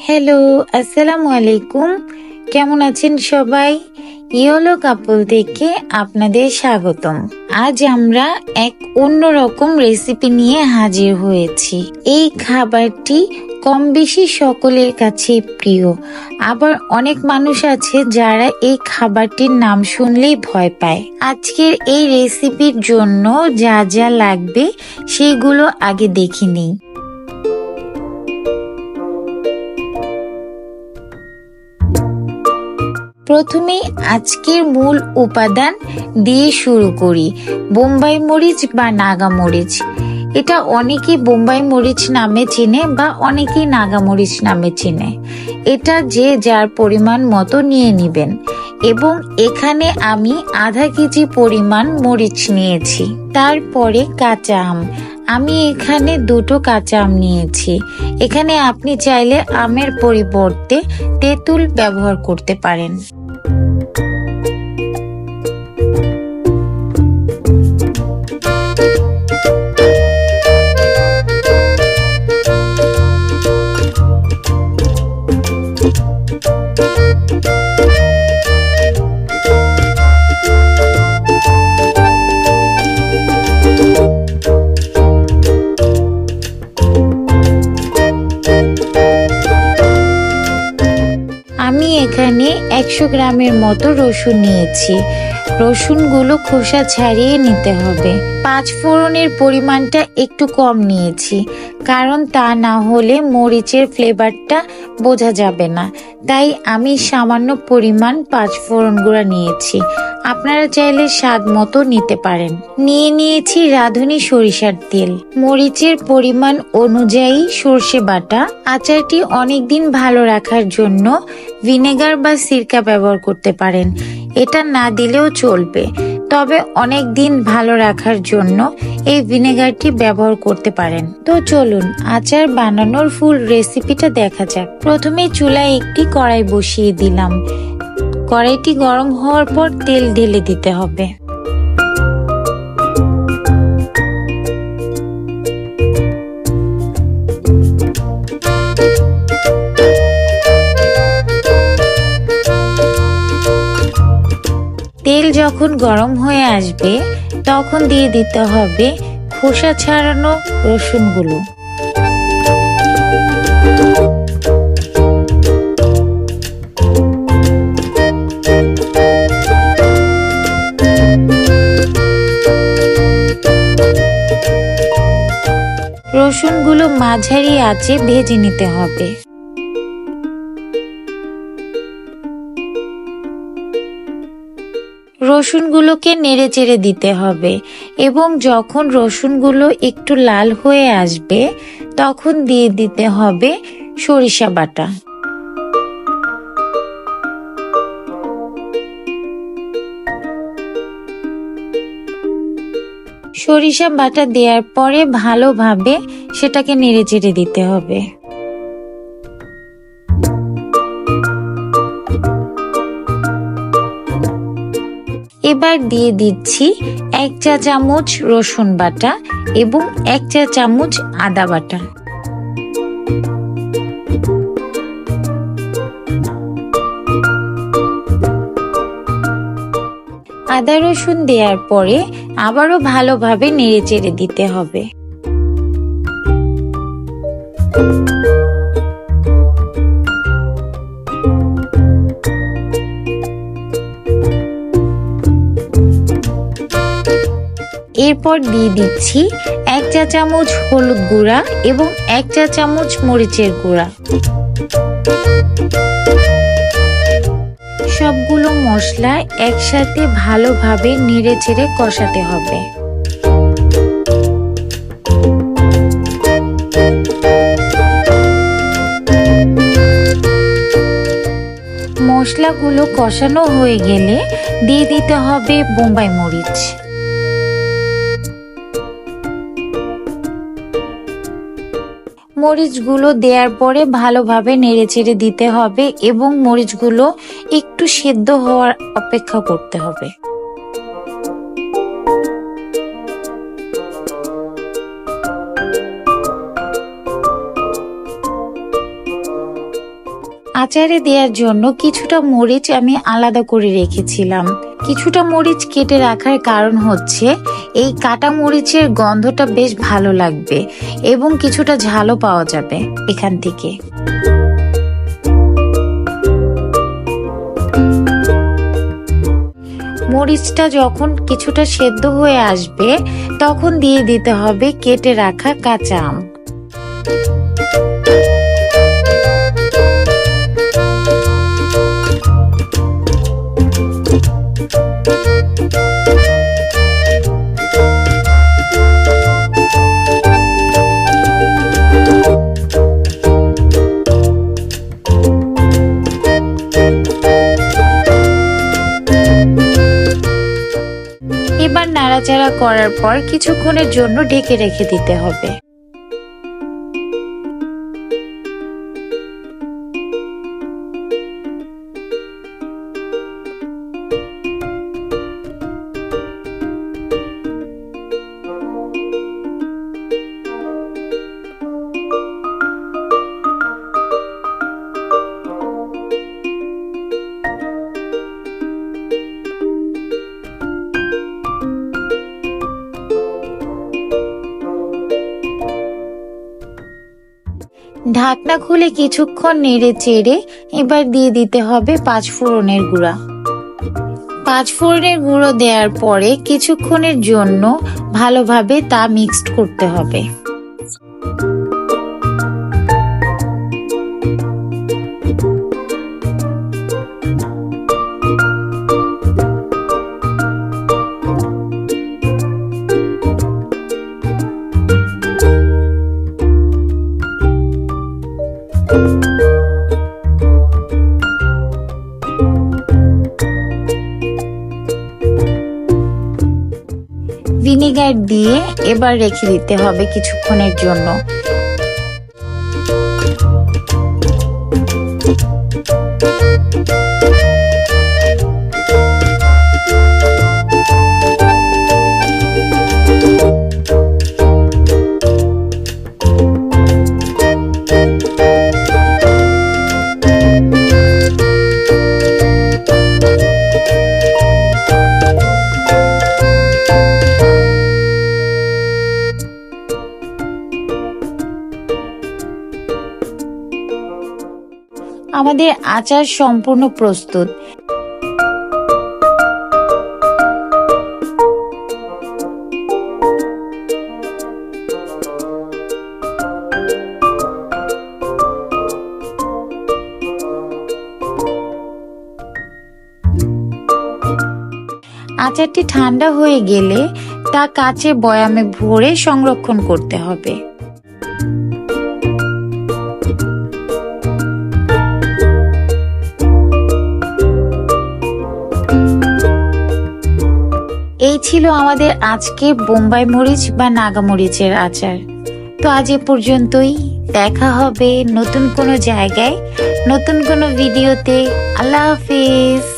Hello, আসসালামু আলাইকুম। কেমন আছেন সবাই? ইয়োলো কাপল থেকে আপনাদের স্বাগতম। আজ আমরা এক অন্যরকম রেসিপি নিয়ে হাজির হয়েছি। এই খাবারটি কম বেশি সকলের কাছে প্রিয়। আবার অনেক মানুষ আছে যারা এই খাবারটির নাম শুনলেই ভয় পায়। আজকের এই রেসিপির জন্য যা যা লাগবে সেগুলো আগে দেখে নিই। প্রথমে আজকের মূল উপাদান দিয়ে শুরু করি। বোম্বাই মরিচ বা নাগা মরিচ। এটা অনেকে বোম্বাই মরিচ নামে চিনে বা অনেকেই নাগা মরিচ নামে চিনে। এটা যে যার পরিমাণ মতো নিয়ে নেবেন। এবং এখানে আমি আধা কেজি পরিমাণ মরিচ নিয়েছি। তারপরে কাঁচা আম। আমি এখানে 2টো কাঁচা আম নিয়েছি। এখানে আপনি চাইলে আমের পরিবর্তে তেঁতুল ব্যবহার করতে পারেন। আমি এখানে 100 গ্রামের মতো রসুন নিয়েছি। রসুনগুলো খোসা ছাড়িয়ে নিতে হবে। 5 ফোড়নের পরিমাণটা একটু কম নিয়েছি, কারণ তা না হলে মরিচের ফ্লেভারটা বোঝা যাবে না। তাই আমি সামান্য পরিমাণ 5 ফোড়ন গুঁড়া নিয়েছি। আপনারা চাইলে স্বাদ মতো নিতে পারেন। নিয়েছি রাঁধুনি সরিষার তেল, মরিচের পরিমাণ অনুযায়ী সর্ষে বাটা। আচারটি অনেকদিন ভালো রাখার জন্য ভিনেগার বা সিরকা ব্যবহার করতে পারেন। এটা না দিলেও চলবে, তবে অনেক দিন ভালো রাখার জন্য এই ভিনেগারটি ব্যবহার করতে পারেন। তো চলুন আচার বানানোর ফুল রেসিপিটা দেখা যাক। প্রথমে চুলায় একটি কড়াই বসিয়ে দিলাম। কড়াইটি গরম হওয়ার পর তেল ঢেলে দিতে হবে। তেল যখন গরম হয়ে আসবে তখন দিয়ে দিতে হবে খোসা ছাড়ানো রসুনগুলো। রসুনগুলো মাঝারি আঁচে ভেজে নিতে হবে। রসুনগুলোকে নেড়ে চেড়ে দিতে হবে এবং যখন রসুনগুলো একটু লাল হয়ে আসবে তখন দিয়ে দিতে হবে সরিষা বাটা। সরিষা বাটা দেওয়ার পরে ভালোভাবে সেটাকে নেড়ে চেড়ে দিতে হবে। এবার দিয়ে দিচ্ছি 1 চা চামচ রসুন বাটা এবং 1 চা চামচ আদা বাটা। আদা রসুন দেওয়ার পরে আবারও ভালোভাবে নেড়ে চেড়ে দিতে হবে। এরপর দিয়ে দিচ্ছি 1 চা চামচ হলুদ গুঁড়া এবং 1 চা চামচ মরিচের গুঁড়া। সবগুলো মশলা একসাথে ভালোভাবে নেড়ে চেড়ে কষাতে হবে। মশলাগুলো কষানো হয়ে গেলে দিয়ে দিতে হবে বোম্বাই মরিচ। মরিচগুলো দেওয়ার পরে ভালোভাবে নেড়েচেড়ে দিতে হবে এবং মরিচগুলো একটু সেদ্ধ হওয়ার অপেক্ষা করতে হবে। আচারে দেওয়ার জন্য কিছুটা মরিচ আমি আলাদা করে রেখেছিলাম। কিছুটা মরিচ কেটে রাখার কারণ হচ্ছে এই কাটা মরিচের গন্ধটা বেশ ভালো লাগবে এবং কিছুটা ঝালও পাওয়া যাবে এখান থেকে। মরিচটা যখন কিছুটা সেদ্ধ হয়ে আসবে তখন দিয়ে দিতে হবে কেটে রাখা কাঁচা আম। এবার নাড়াচাড়া করার পর কিছুক্ষণের জন্য ঢেকে রেখে দিতে হবে। ঢাকনা খুলে কিছুক্ষণ নেড়ে চেড়ে এবার দিয়ে দিতে হবে 5 ফোড়নের গুঁড়া। 5 ফোড়নের গুঁড়ো দেওয়ার পরে কিছুক্ষণের জন্য ভালোভাবে তা মিক্সড করতে হবে। ভিনেগার দিয়ে এবার রেখে দিতে হবে কিছুক্ষণের জন্য। আমাদের আচার সম্পূর্ণ প্রস্তুত। আচারটি ঠান্ডা হয়ে গেলে তা কাচের বয়ামে ভরে সংরক্ষণ করতে হবে। এই ছিল আমাদের আজকে বোম্বাই মরিচ বা নাগা মরিচের আচার। তো আজ এ পর্যন্তই। দেখা হবে নতুন কোনো জায়গায়, নতুন কোনো ভিডিওতে। আল্লাহ হাফেজ।